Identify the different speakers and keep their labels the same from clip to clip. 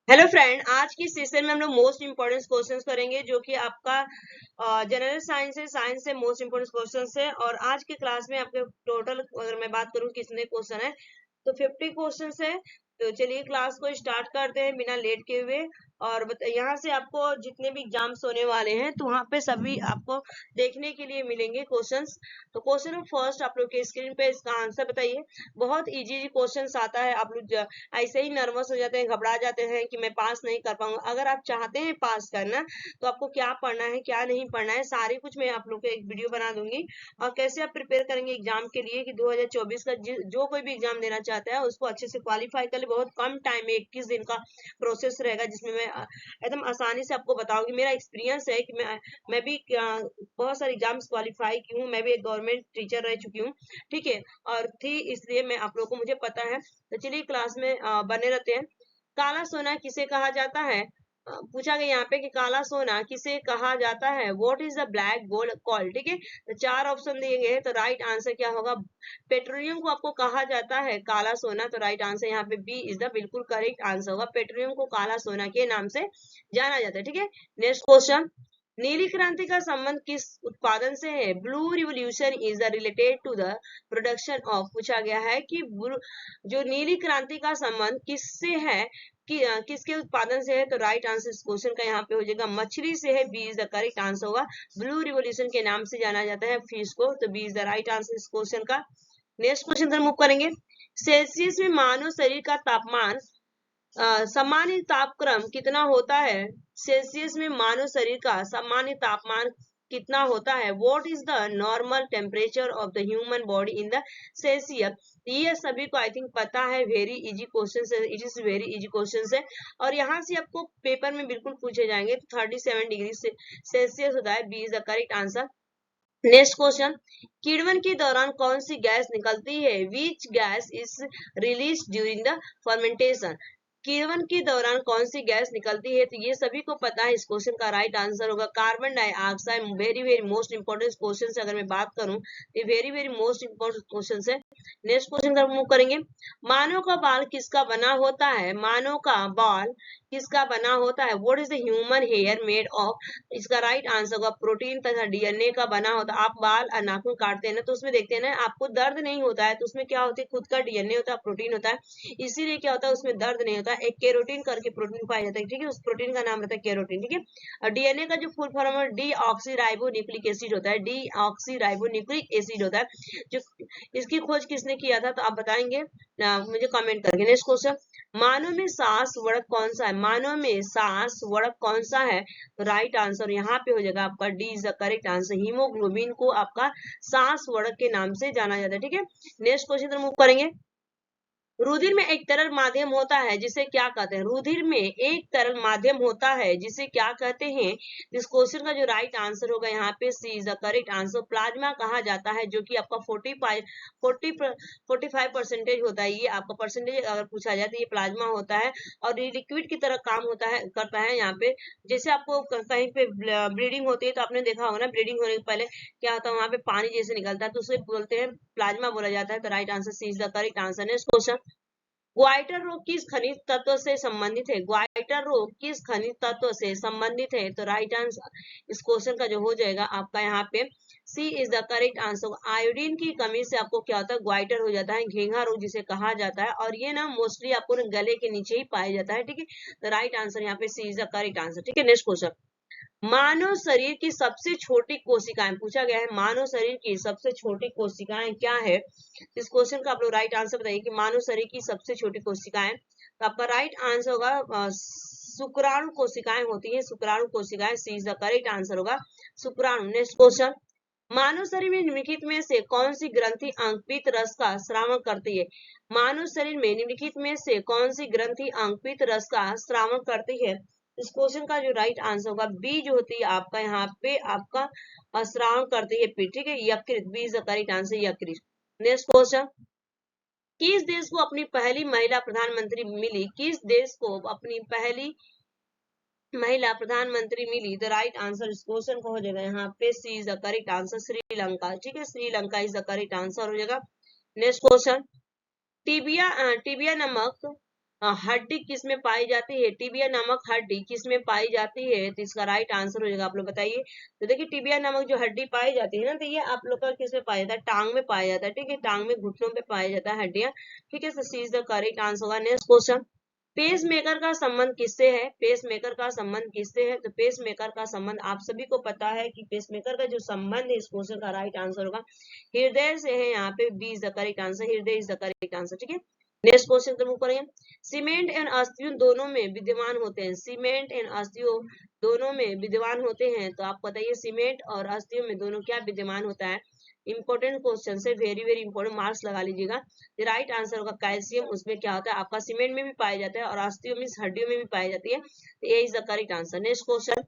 Speaker 1: Hello friend, आज की session में हम लोग मोस्ट इंपोर्टेंट क्वेश्चंस करेंगे जो कि आपका जनरल साइंस से मोस्ट इंपोर्टेंट क्वेश्चंस है। और आज के क्लास में आपके टोटल अगर मैं बात करूं कितने क्वेश्चन है तो 50 क्वेश्चंस है। तो चलिए क्लास को स्टार्ट करते हैं बिना लेट के हुए। और यहाँ से आपको जितने भी एग्जाम्स होने वाले हैं तो वहाँ पे सभी आपको देखने के लिए मिलेंगे क्वेश्चंस। तो क्वेश्चन नंबर फर्स्ट आप लोग के स्क्रीन पे इसका आंसर बताइए। बहुत इजी क्वेश्चंस आता है, आप लोग ऐसे ही नर्वस हो जाते हैं, घबरा जाते हैं कि मैं पास नहीं कर पाऊंगा। अगर आप चाहते हैं पास करना तो आपको क्या पढ़ना है क्या नहीं पढ़ना है सारी कुछ मैं आप लोग को एक वीडियो बना दूंगी। और कैसे आप प्रिपेयर करेंगे एग्जाम के लिए कि 2024 का जो कोई भी एग्जाम देना चाहता है उसको अच्छे से क्वालिफाई कर ले। बहुत कम टाइम में 21 दिन का प्रोसेस रहेगा जिसमें मैं एकदम आसानी से आपको बताऊंगी। मेरा एक्सपीरियंस है कि मैं भी बहुत सारे एग्जाम्स क्वालिफाई की हूँ, मैं भी एक गवर्नमेंट टीचर रह चुकी हूँ, ठीक है। और थी इसलिए मैं आप लोगों को मुझे पता है। तो चलिए क्लास में बने रहते हैं। काला सोना किसे कहा जाता है? पूछा गया यहाँ पे कि काला सोना किसे कहा जाता है। What is the black gold called? ठीक है, तो चार ऑप्शन दिए गए हैं तो राइट आंसर क्या होगा? पेट्रोलियम को आपको कहा जाता है काला सोना, तो राइट आंसर यहाँ पे बी इज द बिल्कुल करेक्ट आंसर होगा। पेट्रोलियम को काला सोना के नाम से जाना जाता है, ठीक है। नेक्स्ट क्वेश्चन, नीली क्रांति का संबंध किस उत्पादन से है? Blue revolution is related to the production of. पूछा गया है कि जो नीली क्रांति का संबंध किससे है कि किसके उत्पादन से है? तो राइट आंसर इस क्वेश्चन का यहाँ पे हो जाएगा मछली से है। B is the correct answer होगा। ब्लू रिवोल्यूशन के नाम से जाना जाता है फिश को, तो B is the right answer इस क्वेश्चन का। नेक्स्ट क्वेश्चन पर मूव करेंगे। सेल्सियस में मानव शरीर का तापमान सामान्य तापक्रम कितना होता है? सेल्सियस में मानव शरीर का सामान्य तापमान कितना होता है? What is the normal temperature of the human body in the Celsius? ये सभी को आई थिंक पता है, वेरी इजी क्वेश्चन है, it is very easy question है। और यहाँ से आपको पेपर में बिल्कुल पूछे जाएंगे। 37 डिग्री से सेल्सियस होता है। B is the correct answer. Next question, किण्वन के दौरान कौन सी गैस निकलती है? Which gas is release during the fermentation? किण्वन के दौरान कौन सी गैस निकलती है? तो ये सभी को पता है, इस क्वेश्चन का राइट आंसर होगा carbon dioxide. Very very most important question से अगर मैं बात करूं तो very very most important question है। नेक्स्ट क्वेश्चन का मूव करेंगे। मानव का बाल किसका बना होता है? मानव का बाल किसका बना होता है? What is the human hair made of? इसका राइट आंसर होगा प्रोटीन तथा डीएनए का बना होता है। आप बाल और नाखून काटते हैं ना तो उसमें देखते हैं ना आपको दर्द नहीं होता है, तो उसमें क्या होती है, खुद का डीएनए होता है, प्रोटीन होता है, इसीलिए क्या होता है उसमें दर्द नहीं होता है। एक केरोटीन करके प्रोटीन पाया जाता है, ठीक है, उस प्रोटीन का नाम रहता है केरोटीन, ठीक है। और डीएनए का जो फुल फॉर्म है D oxy ribo nucleic acid होता है, D oxy ribo nucleic acid होता है। जो इसकी खोज किसने किया था तो आप बताएंगे मुझे कमेंट करके। नेक्स्ट क्वेश्चन, मानव में सांस वर्णक कौन सा है? मानव में सांस वर्णक कौन सा है? तो राइट आंसर यहाँ पे हो जाएगा आपका D is the correct answer. Haemoglobin को आपका सांस वर्णक के नाम से जाना जाता है, ठीक है। नेक्स्ट क्वेश्चन मूव करेंगे। रुधिर में एक तरल माध्यम होता है जिसे क्या कहते हैं? रुधिर में एक तरल माध्यम होता है जिसे क्या कहते हैं? इस क्वेश्चन का जो राइट आंसर होगा यहाँ पे C is the correct answer. Plasma कहा जाता है, जो कि आपका 45% होता है। ये आपका परसेंटेज अगर पूछा जाए तो ये प्लाज्मा होता है और ये लिक्विड की तरह काम होता है, करता है। यहाँ पे जैसे आपको कहीं पे ब्लीडिंग होती है तो आपने देखा होगा ना, ब्लीडिंग होने के पहले क्या होता है, वहां पे पानी जैसे निकलता है तो उसे बोलते हैं प्लाज्मा बोला जाता है। तो right answer C is the correct answer. Next question, goitre रोग किस खनिज तत्व से संबंधित है? ग्वाइटर रोग किस खनिज तत्व से संबंधित है? तो राइट आंसर इस क्वेश्चन का जो हो जाएगा आपका यहाँ पे C is the correct answer. Iodine की कमी से आपको क्या होता है, ग्वाइटर हो जाता है, घेंघा रोग जिसे कहा जाता है। और ये ना मोस्टली आपको गले के नीचे ही पाया जाता है, ठीक है। तो राइट आंसर यहाँ पे C is the correct answer, ठीक है। नेक्स्ट क्वेश्चन, मानव शरीर की सबसे छोटी कोशिकाएं, पूछा गया है मानव शरीर की सबसे छोटी कोशिकाएं क्या है? इस क्वेश्चन का आप लोग राइट आंसर बताइए कि मानव शरीर की सबसे छोटी कोशिकाएं। तो आपका राइट आंसर होगा शुक्राणु कोशिकाएं होती है, शुक्राणु कोशिकाएं। सी इज द करेक्ट आंसर होगा शुक्राणु। नेक्स्ट क्वेश्चन, मानव शरीर में निम्नलिखित में से कौन सी ग्रंथि अंकपित रस का स्रावन करती है? मानव शरीर में निम्नलिखित में से कौन सी ग्रंथि अंकपित रस का स्रावन करती है? इस क्वेश्चन का जो राइट आंसर होगा बी जो होती है आपका यहाँ पे आपका स्रावन करती है पीठ, ठीक है, यकृत। B is the correct answer, यकृत। नेक्स्ट क्वेश्चन, किस देश को अपनी पहली महिला प्रधानमंत्री मिली? किस देश को अपनी पहली महिला प्रधानमंत्री मिली? द राइट आंसर इस क्वेश्चन का हो जाएगा यहाँ पे C is the correct answer, Sri Lanka, ठीक है, Sri Lanka is the correct answer हो जाएगा। नेक्स्ट क्वेश्चन, टीबिया टीबिया नमक हड्डी किस में पाई जाती है, टिबिया नामक हड्डी किस में पाई जाती है, तो इसका राइट आंसर हो जाएगा, आप लोग बताइए। तो देखिए टिबिया नामक जो हड्डी पाई जाती है ना, तो ये आप लोग का किस में पाया जाता है, टांग में पाया जाता है, ठीक है, टांग में घुटनों में पाया जाता है हड्डियां, ठीक है। सी इज द करेक्ट आंसर होगा। नेक्स्ट क्वेश्चन, पेस मेकर का संबंध किससे है, पेस मेकर का संबंध किससे है, तो पेस मेकर का संबंध आप सभी को पता है कि पेस मेकर का जो संबंध है, इस क्वेश्चन का राइट आंसर होगा हृदय से है, यहाँ पे B is the correct answer, हृदय इज द करेक्ट आंसर, ठीक है। नेक्स्ट क्वेश्चन तो मूव करेंगे, सीमेंट एंड अस्थियों दोनों में विद्यमान होते हैं, सीमेंट एंड अस्थियों दोनों में विद्यमान होते हैं, तो आप बताइए सीमेंट और अस्थियों में दोनों क्या विद्यमान होता है। इंपॉर्टेंट क्वेश्चन से, वेरी वेरी इंपॉर्टेंट, मार्क्स लगा लीजिएगा। राइट आंसर होगा कैल्शियम, उसमें क्या होता है आपका, सीमेंट में भी पाया जाता है और अस्थियों में, हड्डियों में भी पाई जाती है, तो ये is the correct answer. Next question,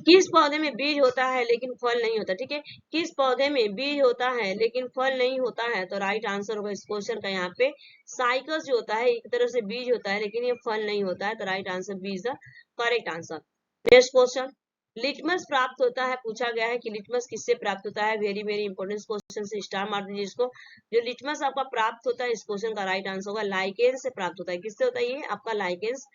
Speaker 1: किस पौधे में बीज होता है लेकिन फल नहीं होता, ठीक है, किस पौधे में बीज होता है लेकिन फल नहीं होता है, तो राइट आंसर होगा इस क्वेश्चन का यहाँ पे साइकस जो होता है, एक तरह से बीज होता है लेकिन ये फल नहीं होता है, तो right answer B is the correct answer. Next question, litmus प्राप्त होता है, पूछा गया है कि लिटमस किससे प्राप्त होता है, वेरी वेरी इंपॉर्टेंट क्वेश्चन से स्टार मार दीजिए इसको। जो लिटमस आपका प्राप्त होता है, इस क्वेश्चन का राइट आंसर होगा लाइकेन से प्राप्त होता है, किससे होता है ये आपका lichens,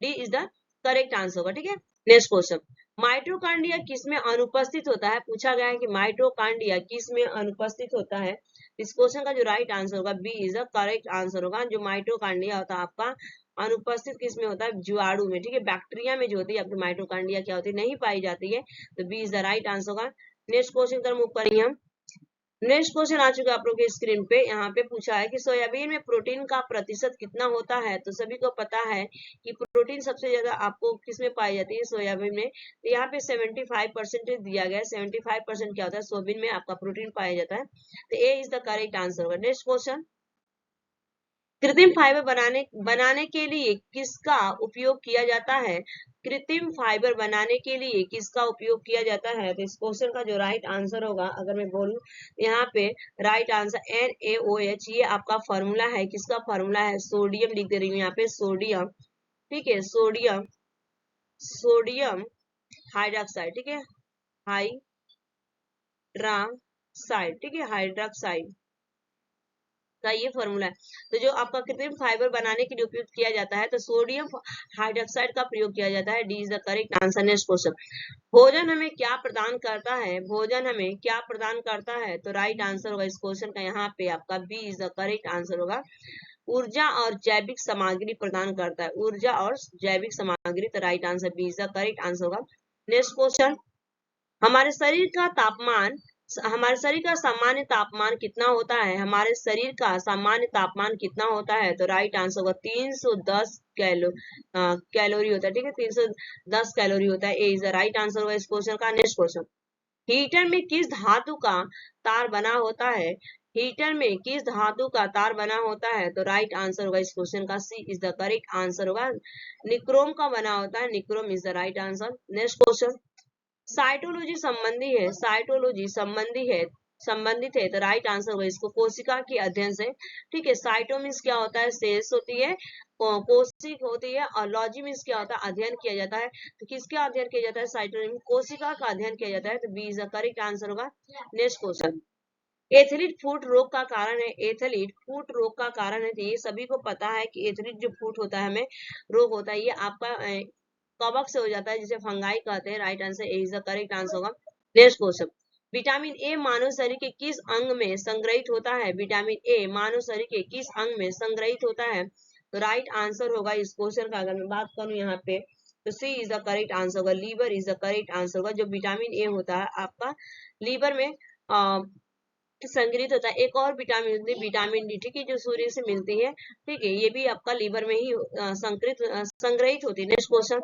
Speaker 1: D is the correct answer होगा, ठीक है। नेक्स्ट क्वेश्चन, माइटोकांड्रिया किसमें अनुपस्थित होता है, पूछा गया है कि माइटोकांड्रिया किसमें अनुपस्थित होता है, इस क्वेश्चन का जो राइट आंसर होगा B is the correct answer होगा। जो माइटोकांड्रिया होता है आपका अनुपस्थित किसमें होता है, जीवाणु में, ठीक है, बैक्टीरिया में जो होती है आपकी माइटोकांड्रिया क्या होती है, नहीं पाई जाती है, तो B is the right answer होगा। नेक्स्ट क्वेश्चन कर मूव करेंगे हम। नेक्स्ट क्वेश्चन आ चुका है आप लोग के स्क्रीन पे, यहाँ पे पूछा है कि सोयाबीन में प्रोटीन का प्रतिशत कितना होता है, तो सभी को पता है कि प्रोटीन सबसे ज्यादा आपको किस में पाई जाती है, सोयाबीन में, तो यहाँ पे 75% दिया गया है, 75% क्या होता है, सोयाबीन में आपका प्रोटीन पाया जाता है, तो ए इज द करेक्ट आंसर होगा। नेक्स्ट क्वेश्चन, कृत्रिम फाइबर बनाने के लिए किसका उपयोग किया जाता है, कृत्रिम फाइबर बनाने के लिए किसका उपयोग किया जाता है, तो इस क्वेश्चन का जो राइट आंसर होगा, अगर मैं बोलूं यहाँ पे राइट आंसर NaOH, ये आपका फॉर्मूला है, किसका फॉर्मूला है, सोडियम लिख दे रही हूँ यहाँ पे, सोडियम, ठीक है, सोडियम, सोडियम हाइड्रोक्साइड, ठीक है, हाइड्रोक्साइड, ठीक है, हाइड्रोक्साइड का ये फॉर्मूला है। तो जो आपका कृत्रिम फाइबर बनाने के लिए उपयोग किया जाता है, तो सोडियम हाइड्रोक्साइड का प्रयोग किया जाता है, D is the correct answer. Next question, भोजन हमें क्या प्रदान करता है, भोजन हमें क्या प्रदान करता है, तो राइट आंसर होगा इस क्वेश्चन का यहाँ पे आपका B is the correct answer होगा, ऊर्जा और जैविक सामग्री प्रदान करता है, ऊर्जा और जैविक सामग्री, तो right answer B is the correct answer होगा। नेक्स्ट क्वेश्चन, हमारे शरीर का तापमान, हमारे शरीर का सामान्य तापमान कितना होता है, हमारे शरीर का सामान्य तापमान कितना होता है, तो राइट आंसर होगा 310 कैलोरी होता है, ठीक है, 310 कैलोरी होता है, ए इज द राइट आंसर होगा इस क्वेश्चन का। नेक्स्ट क्वेश्चन, हीटर में किस धातु का तार बना होता है, हीटर में किस धातु का तार बना होता है, तो राइट आंसर होगा इस क्वेश्चन का सी इज द करेक्ट आंसर होगा, निक्रोम का बना होता है, nichrome is the right answer. Next question, cytology संबंधी है, साइटोलॉजी संबंधित है, तो राइट आंसर होगा इसको कोशिका के अध्ययन से, ठीक है, साइटो मीन्स क्या होता है, सेल्स होती है, कोशिक होती है, और लॉजी मीन्स क्या होता है, अध्ययन किया जाता है, तो किसका अध्ययन किया जाता है, साइटोलॉजी में कोशिका का अध्ययन किया जाता है, तो B is the correct answer होगा। नेक्स्ट क्वेश्चन, एथलीट फुट रोग का कारण है, एथलीट फुट रोग का कारण है, तो ये सभी को पता है कि एथलीट जो फुट होता है हमें रोग होता है, ये आपका कवक से हो जाता है, जिसे फंगाई कहते हैं, right answer A is the correct answer होगा। नेक्स्ट क्वेश्चन, विटामिन ए मानव शरीर के किस अंग में संग्रहित होता है, विटामिन ए मानव शरीर के किस अंग में संग्रहित होता है, तो राइट आंसर होगा इस क्वेश्चन का, अगर मैं बात करूं यहाँ पे, तो C is the correct answer होगा, liver is the correct answer होगा। जो विटामिन ए होता है आपका लीवर में संग्रहित होता है, एक और विटामिन होती है विटामिन डी, ठीक है, जो सूर्य से मिलती है, ठीक है, ये भी आपका लीवर में ही संग्रहित होती है। नेक्स्ट क्वेश्चन,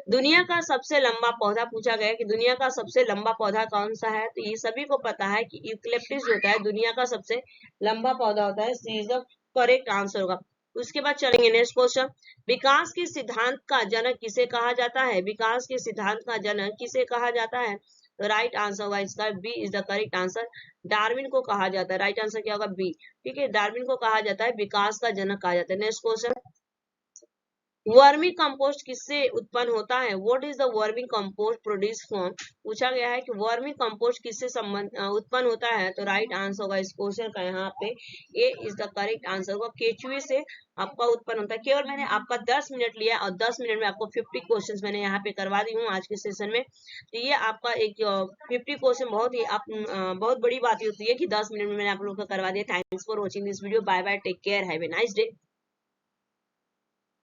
Speaker 1: दुनिया का सबसे लंबा पौधा, पूछा गया कि दुनिया का सबसे लंबा पौधा कौन सा है, तो ये सभी को पता है कि यूकलिप्टस जो होता है दुनिया का सबसे लंबा पौधा होता है, सी इज द करेक्ट आंसर होगा। उसके बाद चलेंगे नेक्स्ट क्वेश्चन, विकास के सिद्धांत का जनक किसे कहा जाता है, विकास के सिद्धांत का जनक किसे कहा जाता है, तो राइट आंसर होगा इसका B is the correct answer, Darwin को कहा जाता है, राइट आंसर क्या होगा बी, ठीक है, डार्विन को कहा जाता है विकास का जनक कहा जाता है। नेक्स्ट क्वेश्चन, वर्मी कंपोस्ट किससे उत्पन्न होता है? What is the vermi compost produce from? पूछा गया है कि वर्मी कंपोस्ट किससे उत्पन्न होता है, तो राइट आंसर होगा इस क्वेश्चन का यहाँ पे ए इज द करेक्ट आंसर होगा। केचुए से आपका उत्पन्न होता है। केवल मैंने आपका 10 मिनट लिया और 10 मिनट में आपको 50 क्वेश्चंस मैंने यहाँ पे करवा दी हूँ आज के सेशन में। तो ये आपका एक 50 क्वेश्चन बहुत ही बहुत बड़ी बात होती है कि 10 मिनट में मैंने आप लोगों को करवा दिया। Thanks for watching this video. Bye bye, take care, have a nice day.